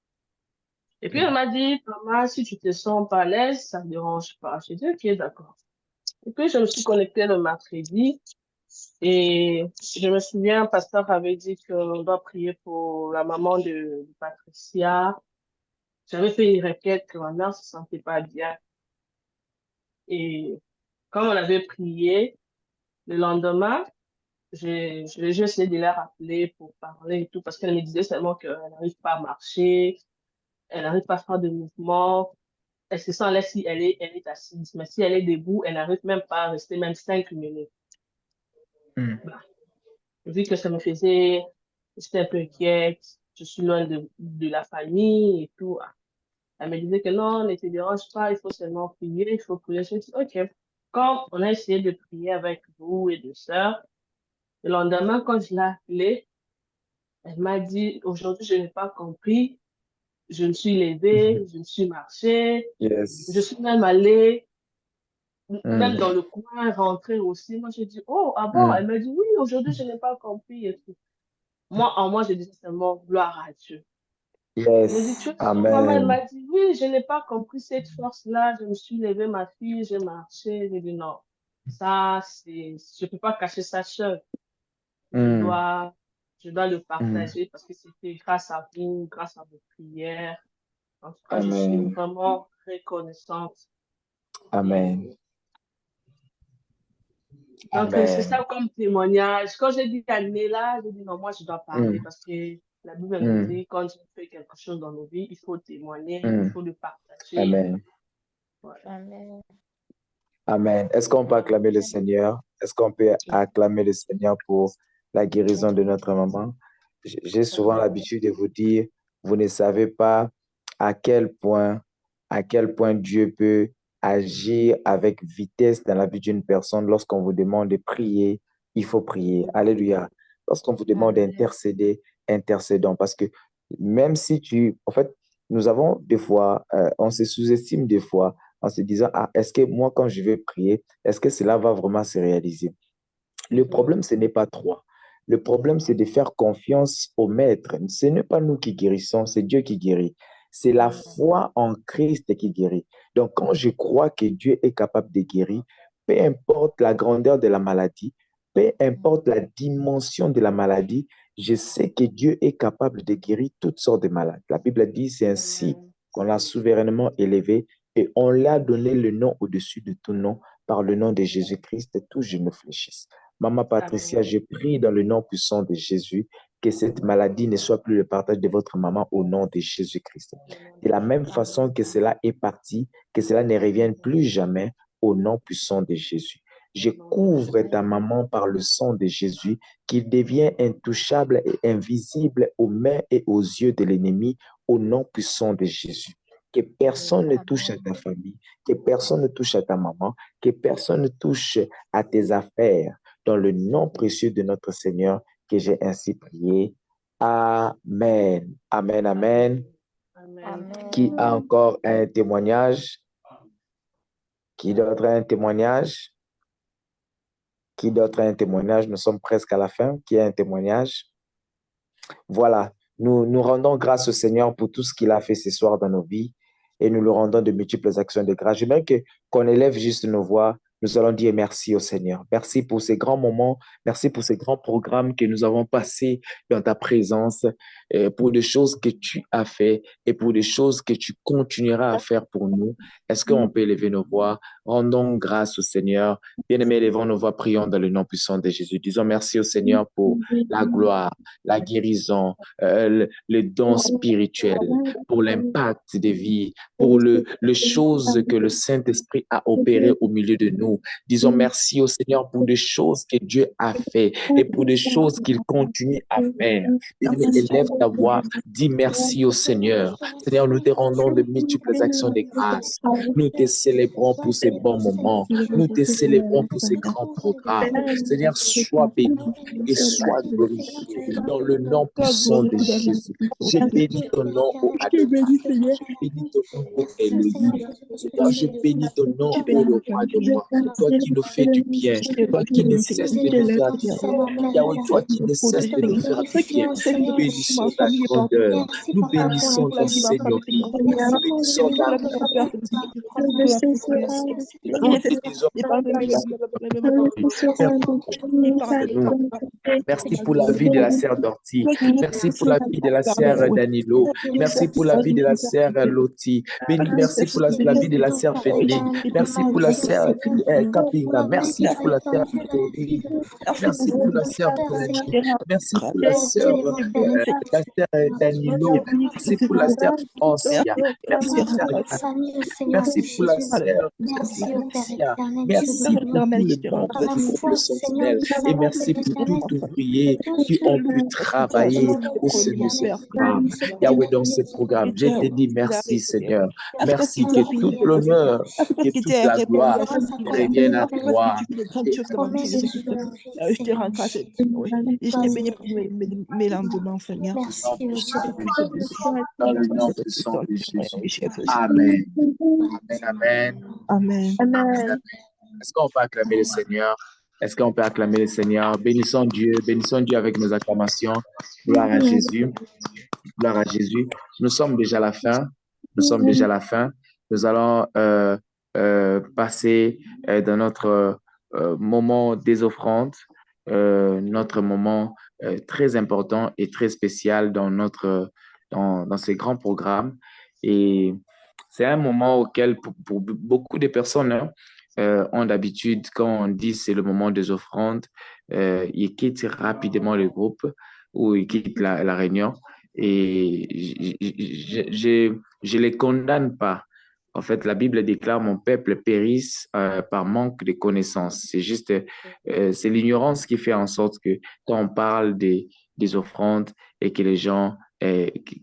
Et puis, elle m'a dit, maman, si tu te sens pas à l'aise, ça ne dérange pas. J'ai dit, ok, d'accord. Et puis, je me suis connectée le mercredi et je me souviens, le pasteur avait dit qu'on doit prier pour la maman de Patricia. J'avais fait une requête que ma mère se sentait pas bien. Et comme on avait prié, le lendemain, j'ai essayé de la rappeler pour parler et tout, parce qu'elle me disait seulement qu'elle n'arrive pas à marcher, elle n'arrive pas à faire de mouvement. Elle se sent là si elle est assise, mais si elle est debout, elle n'arrive même pas à rester même 5 minutes. Bah, vu que ça me faisait, j'étais un peu inquiète, je suis loin de la famille et tout. Elle me disait que non, ne te dérange pas, il faut seulement prier, il faut prier. Je me dis, ok. Quand on a essayé de prier avec vous et deux sœurs, le lendemain, quand je l'ai appelée, elle m'a dit, aujourd'hui, je n'ai pas compris, je me suis levée, je me suis marchée, je Yes. suis même allée, même dans le coin, rentrer aussi. Moi, j'ai dit, oh, ah bon? Elle m'a dit, oui, aujourd'hui, je n'ai pas compris et tout. Moi, en moi, je disais seulement, gloire à Dieu. Je me dis, tu Yes. es sûre, maman, elle Amen. m'a dit, oui, je n'ai pas compris cette force-là. Je me suis levée, ma fille, j'ai marché. J'ai dit, non, ça, je peux pas cacher ça seule. Je dois, je dois le partager parce que c'était grâce à vous, grâce à vos prières. En tout cas, je suis Amen. vraiment reconnaissante. Amen. Donc, c'est Amen. ça comme témoignage. Quand j'ai dit à Néla, j'ai dit non, moi, je dois parler parce que la Bible nous dit, quand on fait quelque chose dans nos vies, il faut témoigner, il faut le partager. Amen. Voilà. Amen. Amen. Est-ce qu'on peut acclamer le Seigneur? Est-ce qu'on peut acclamer le Seigneur pour la guérison de notre maman? J'ai souvent l'habitude de vous dire, vous ne savez pas à quel point Dieu peut agir avec vitesse dans la vie d'une personne. Lorsqu'on vous demande de prier, il faut prier. Alléluia. Lorsqu'on vous demande d'intercéder, intercédons. Parce que même si en fait, nous avons des fois, on se sous-estime des fois en se disant, ah, est-ce que moi, quand je vais prier, est-ce que cela va vraiment se réaliser? Le problème, ce n'est pas toi. Le problème, c'est de faire confiance au Maître. Ce n'est pas nous qui guérissons, c'est Dieu qui guérit. C'est la foi en Christ qui guérit. Donc, quand je crois que Dieu est capable de guérir, peu importe la grandeur de la maladie, peu importe la dimension de la maladie, je sais que Dieu est capable de guérir toutes sortes de maladies. La Bible dit, c'est ainsi qu'on l'a souverainement élevé et on l'a donné le nom au-dessus de tout nom, par le nom de Jésus-Christ, tout genou fléchisse. Maman Patricia, je prie dans le nom puissant de Jésus que cette maladie ne soit plus le partage de votre maman au nom de Jésus-Christ. De la même façon que cela est parti, que cela ne revienne plus jamais au nom puissant de Jésus. Je couvre ta maman par le sang de Jésus, qu'il devient intouchable et invisible aux mains et aux yeux de l'ennemi au nom puissant de Jésus. Que personne ne touche à ta famille, que personne ne touche à ta maman, que personne ne touche à tes affaires. Dans le nom précieux de notre Seigneur, que j'ai ainsi prié. Amen. Amen, amen. Amen. Qui a encore un témoignage? Qui d'autre a un témoignage? Qui d'autre a un témoignage? Nous sommes presque à la fin. Qui a un témoignage? Voilà. Nous rendons grâce au Seigneur pour tout ce qu'il a fait ce soir dans nos vies et nous le rendons de multiples actions de grâce. J'aimerais qu'on élève juste nos voix. Nous allons dire merci au Seigneur. Merci pour ces grands moments. Merci pour ces grands programmes que nous avons passés dans ta présence, pour des choses que tu as fait et pour des choses que tu continueras à faire pour nous. Est-ce qu'on peut élever nos voix? Rendons grâce au Seigneur. Bien-aimés, élevons nos voix, prions dans le nom puissant de Jésus. Disons merci au Seigneur pour la gloire, la guérison, le don spirituel, pour l'impact des vies, pour les choses que le Saint-Esprit a opérées au milieu de nous. Disons merci au Seigneur pour des choses que Dieu a fait et pour des choses qu'il continue à faire. Élève ta voix, dis merci au Seigneur. Seigneur, nous te rendons de multiples actions de grâce. Nous te célébrons pour ces bons moments. Nous te célébrons pour ces grands programmes. Seigneur, sois béni et sois glorifié dans le nom puissant de Jésus. Je bénis ton nom, ô Adonai. Je bénis ton nom, ô Elohim. Seigneur, je bénis ton nom, ô le roi de roi. Toi qui nous fais du bien, toi qui ne cesses de nous faire du bien. Yahweh, toi qui ne cesses de nous faire du bien. Nous bénissons ta grandeur. Nous bénissons ta seigneurie. Nous bénissons ta royauté. Nous te disons merci pour la vie de la sœur Dorty. Merci pour la vie de la sœur Danilo. Merci pour la vie de la sœur Loti. Merci pour la vie de la sœur Fédéline. Merci pour la sœur Kapinga. Merci pour la sœur Fédéline. Merci pour la sœur Fédéline. Merci pour la sœur Danilo. Merci pour la sœur Ancia. Merci pour la sœur Patricia. Merci pour tous les membres du groupe Sentinelle. Et merci pour tout ouvrier qui ont pu travailler au sein de ce programme. Yahweh, dans ce programme, je te dis merci, Seigneur. Merci que tout l'honneur, que toute la gloire revienne à toi. Je te rends grâce. Je te bénis pour mes lendemains, Seigneur. Dans le nom puissant de Jésus. Amen. Amen. Amen. Amen. Est-ce qu'on peut acclamer le Seigneur? Est-ce qu'on peut acclamer le Seigneur? Bénissons Dieu avec nos acclamations. Gloire à Jésus. Gloire à Jésus. Nous sommes déjà à la fin. Nous sommes déjà à la fin. Nous allons passer dans notre moment des offrandes, notre moment très important et très spécial dans ces grands programmes. Et c'est un moment auquel, pour beaucoup de personnes, ont d'habitude, quand on dit c'est le moment des offrandes, ils quittent rapidement le groupe ou ils quittent la réunion. Et je les condamne pas. En fait, la Bible déclare mon peuple périsse par manque de connaissances. C'est juste, c'est l'ignorance qui fait en sorte que quand on parle des offrandes et que les gens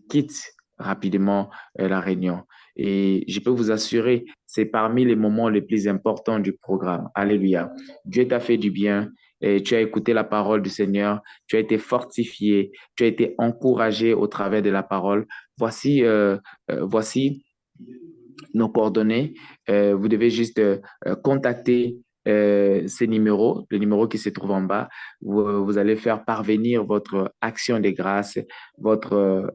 quittent rapidement la réunion. Et je peux vous assurer, c'est parmi les moments les plus importants du programme. Alléluia. Dieu t'a fait du bien. Et tu as écouté la parole du Seigneur, tu as été fortifié, tu as été encouragé au travers de la parole. Voici nos coordonnées. Vous devez juste contacter ces numéros, le numéro qui se trouve en bas. Vous allez faire parvenir votre action de grâce, votre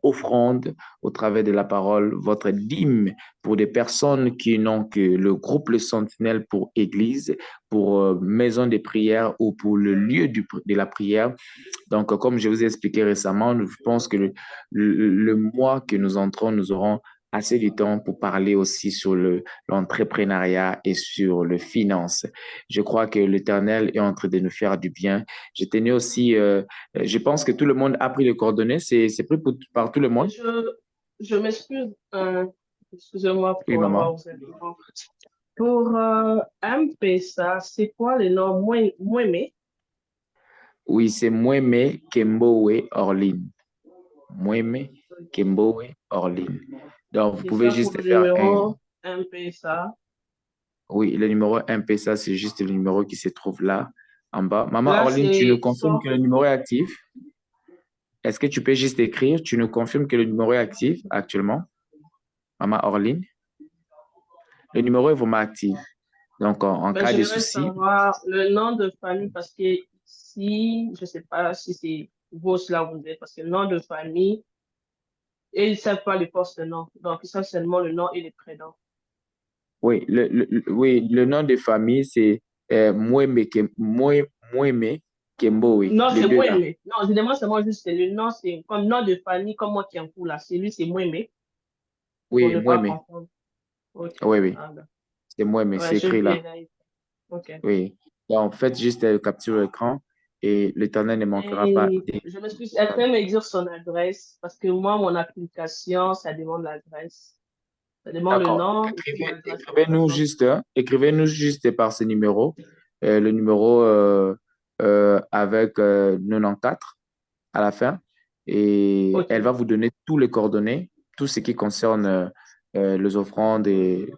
offrande au travers de la parole, votre dîme pour des personnes qui n'ont que le groupe Le Sentinelle pour église, pour maison de prière ou pour le lieu de la prière. Donc, comme je vous ai expliqué récemment, je pense que le mois que nous entrons, nous aurons assez de temps pour parler aussi sur l'entrepreneuriat et sur le finance. Je crois que l'Éternel est en train de nous faire du bien. Je tenais aussi, je pense que tout le monde a pris les coordonnées. C'est pris par tout le monde? Je m'excuse, excusez-moi Oui, pour maman. vous interrompre. Pour M-Pesa, c'est quoi le nom? Mouemé? Oui, c'est Mweme Kembowe Orline. Mweme Kembowe Orline. Donc, vous C'est pouvez ça pour juste le faire un... numéro M-Pesa. Oui, le numéro M-Pesa, c'est juste le numéro qui se trouve là, en bas. Maman Là, Orline, tu nous c'est confirmes que le numéro est actif? Est-ce que tu peux juste écrire? Tu nous confirmes que le numéro est actif actuellement? Maman Orline, le numéro est vraiment actif. Donc, en Ben, cas de j'aimerais souci, savoir le nom de famille parce que si, je ne sais pas si c'est vous là où vous êtes, parce que le nom de famille, et ils ne savent pas les postes de nom. Donc, ils savent seulement le nom et les prénoms. oui, oui, le nom de famille, c'est Mweme Kembowe, Non, les c'est deux là. Mouemé. Non, je demande seulement juste le nom, c'est comme nom de famille, comme moi qui en cours là. C'est lui, c'est Mouemé, pour Oui, ne pas Mweme. confondre. Ok. Oui, oui, Ah, ben. c'est Mweme, Ouais, c'est je écrit là. viens là. Ok. Oui. Donc, faites juste capture l'écran et l'Éternel ne manquera pas Et de... je m'excuse, elle peut me dire son adresse parce que moi, mon application, ça demande l'adresse. Ça demande le D'accord. nom et puis l'adresse de la Écrivez-nous personne. juste, hein, écrivez-nous juste par ce numéro, le numéro avec 94 à la fin, et Ok. elle va vous donner tous les coordonnées, tout ce qui concerne les offrandes et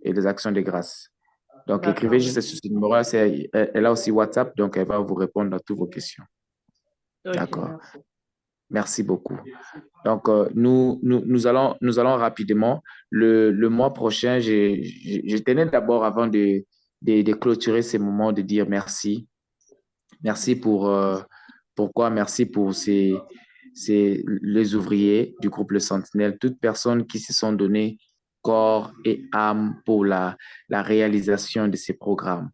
les actions de grâce. Donc, écrivez D'accord, juste sur merci. ce numéro. Elle a aussi WhatsApp, donc elle va vous répondre à toutes vos questions. Ok, D'accord. merci. Merci beaucoup. Donc, nous allons rapidement. Le mois prochain, je tenais d'abord, avant de clôturer ces moments, de dire merci. Merci pour, pourquoi? Merci pour les ouvriers du groupe Le Sentinelle, toutes personnes qui se sont données corps et âme pour la réalisation de ces programmes.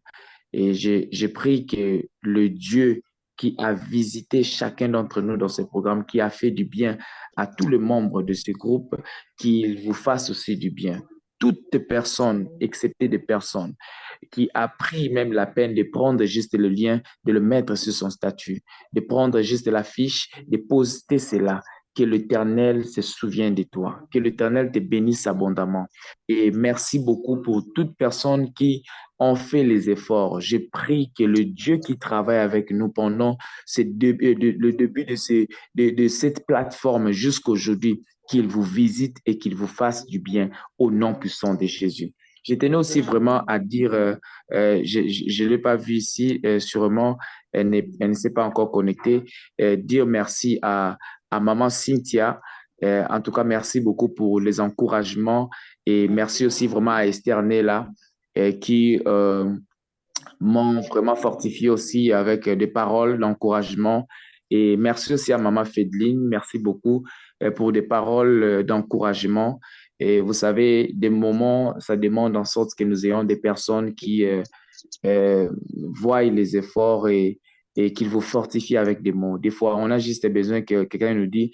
Et j'ai pris que le Dieu qui a visité chacun d'entre nous dans ce programme, qui a fait du bien à tous les membres de ce groupe, qu'il vous fasse aussi du bien. Toute personne, excepté des personnes, qui a pris même la peine de prendre juste le lien, de le mettre sur son statut, de prendre juste la fiche, de poster cela. Que l'Éternel se souvienne de toi, que l'Éternel te bénisse abondamment. Et merci beaucoup pour toute personne qui ont fait les efforts. Je prie que le Dieu qui travaille avec nous pendant le début de cette plateforme jusqu'aujourd'hui, qu'il vous visite et qu'il vous fasse du bien au nom puissant de Jésus. Je tenais aussi vraiment à dire, je ne l'ai pas vu ici, sûrement, elle ne s'est pas encore connectée, dire merci à maman Cynthia. En tout cas, merci beaucoup pour les encouragements et merci aussi vraiment à Esther Nella qui m'ont vraiment fortifié aussi avec des paroles d'encouragement. Et merci aussi à maman Fedeline, merci beaucoup pour des paroles d'encouragement. Et vous savez, des moments, ça demande en sorte que nous ayons des personnes qui euh, voient les efforts et qu'ils vous fortifient avec des mots. Des fois, on a juste besoin que quelqu'un nous dise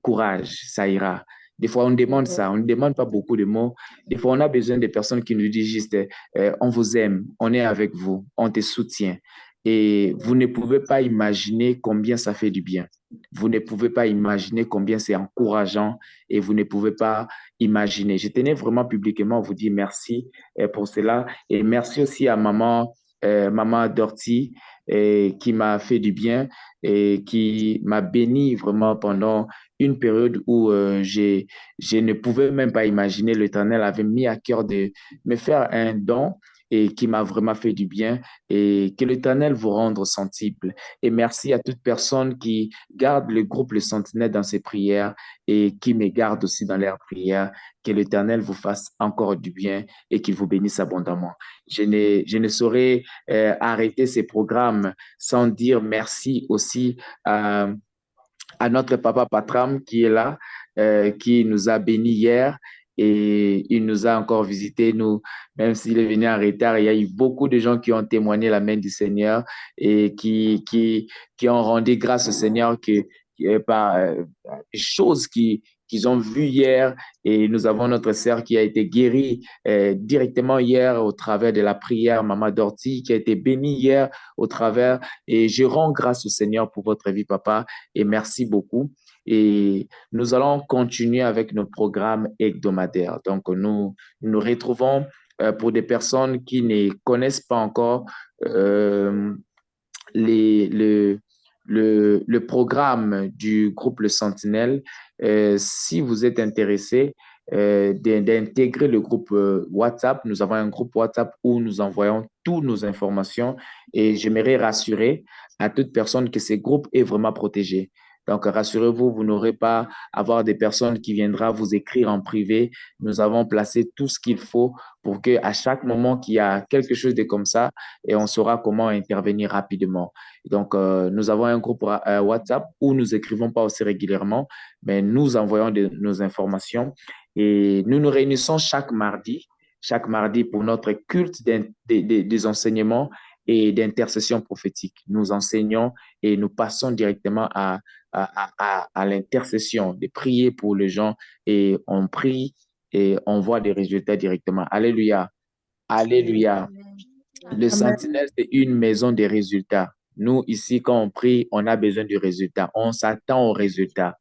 courage, ça ira. Des fois, on demande ça, on ne demande pas beaucoup de mots. Des fois, on a besoin de personnes qui nous disent juste on vous aime, on est avec vous, on te soutient. Et vous ne pouvez pas imaginer combien ça fait du bien. Vous ne pouvez pas imaginer combien c'est encourageant et vous ne pouvez pas imaginer. Je tenais vraiment publiquement à vous dire merci pour cela. Et merci aussi à maman Dorty, qui m'a fait du bien et qui m'a béni vraiment pendant une période où je ne pouvais même pas imaginer. L'Éternel avait mis à cœur de me faire un don et qui m'a vraiment fait du bien et que l'Éternel vous rende sensible. Et merci à toute personne qui garde le groupe Le Sentinelle dans ses prières et qui me garde aussi dans leurs prières. Que l'Éternel vous fasse encore du bien et qu'il vous bénisse abondamment. Je ne saurais arrêter ces programmes sans dire merci aussi à notre papa Patram qui est là, qui nous a bénis hier et il nous a encore visité, nous, même s'il est venu en retard, il y a eu beaucoup de gens qui ont témoigné la main du Seigneur et qui ont rendu grâce au Seigneur par des choses qu'ils ont vues hier et nous avons notre sœur qui a été guérie directement hier au travers de la prière, Maman Dorty, qui a été bénie hier au travers et je rends grâce au Seigneur pour votre vie, papa, et merci beaucoup. Et nous allons continuer avec nos programmes hebdomadaires. Donc, nous retrouvons pour des personnes qui ne connaissent pas encore euh, les, le programme du groupe Le Sentinelle. Si vous êtes intéressé d'intégrer le groupe WhatsApp, nous avons un groupe WhatsApp où nous envoyons toutes nos informations et j'aimerais rassurer à toute personne que ce groupe est vraiment protégé. Donc, rassurez-vous, vous n'aurez pas à avoir des personnes qui viendront vous écrire en privé. Nous avons placé tout ce qu'il faut pour qu'à chaque moment qu'il y a quelque chose de comme ça, et on saura comment intervenir rapidement. Donc, nous avons un groupe WhatsApp où nous écrivons pas aussi régulièrement, mais nous envoyons nos informations et nous nous réunissons chaque mardi pour notre culte des enseignements et d'intercession prophétique. Nous enseignons et nous passons directement à l'intercession, de prier pour les gens et on prie et on voit des résultats directement. Alléluia. Alléluia. Le Amen. Sentinelle, c'est une maison de résultats. Nous, ici, quand on prie, on a besoin de résultats. On s'attend aux résultats.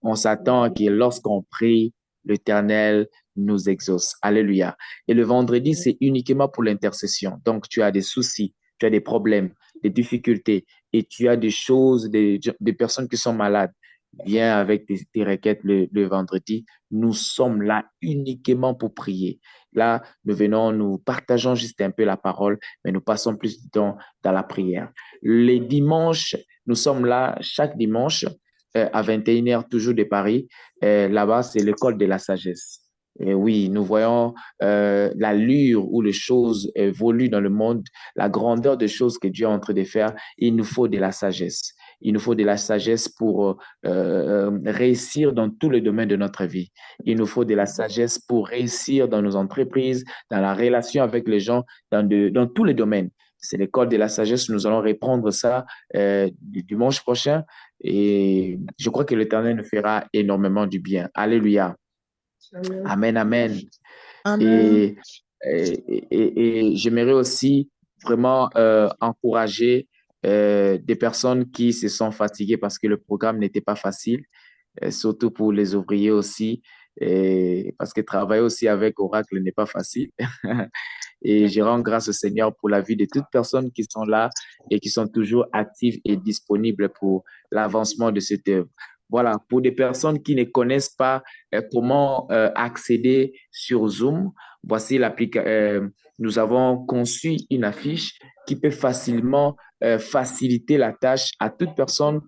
On s'attend à que lorsqu'on prie, l'Éternel nous exauce. Alléluia. Et le vendredi, c'est uniquement pour l'intercession. Donc, tu as des soucis, tu as des problèmes, des difficultés et tu as des choses, des personnes qui sont malades. Viens avec tes requêtes le vendredi. Nous sommes là uniquement pour prier. Là, nous partageons juste un peu la parole, mais nous passons plus de temps dans la prière. Les dimanches, nous sommes là chaque dimanche à 21h, toujours de Paris. Là-bas, c'est l'école de la sagesse. Et oui, nous voyons l'allure où les choses évoluent dans le monde, la grandeur des choses que Dieu est en train de faire. Il nous faut de la sagesse. Il nous faut de la sagesse pour réussir dans tous les domaines de notre vie. Il nous faut de la sagesse pour réussir dans nos entreprises, dans la relation avec les gens, dans tous les domaines. C'est l'école de la sagesse. Nous allons reprendre ça dimanche prochain et je crois que l'Éternel nous fera énormément du bien. Alléluia. Amen, amen. Amen. Et j'aimerais aussi vraiment encourager des personnes qui se sont fatiguées parce que le programme n'était pas facile, surtout pour les ouvriers aussi, parce que travailler aussi avec Oracle n'est pas facile. Et je rends grâce au Seigneur pour la vie de toutes personnes qui sont là et qui sont toujours actives et disponibles pour l'avancement de cette œuvre. Voilà, pour des personnes qui ne connaissent pas comment accéder sur Zoom, voici l'application. Nous avons conçu une affiche qui peut facilement faciliter la tâche à toute personne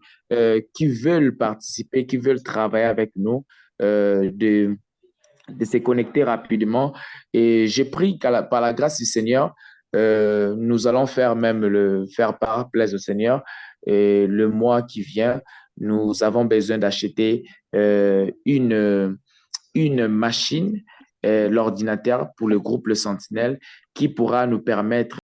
qui veulent participer, qui veulent travailler avec nous, de se connecter rapidement. Et j'ai pris par la grâce du Seigneur, nous allons faire par plaisir au Seigneur. Et le mois qui vient, nous avons besoin d'acheter une machine, l'ordinateur pour le groupe Le Sentinelle, qui pourra nous permettre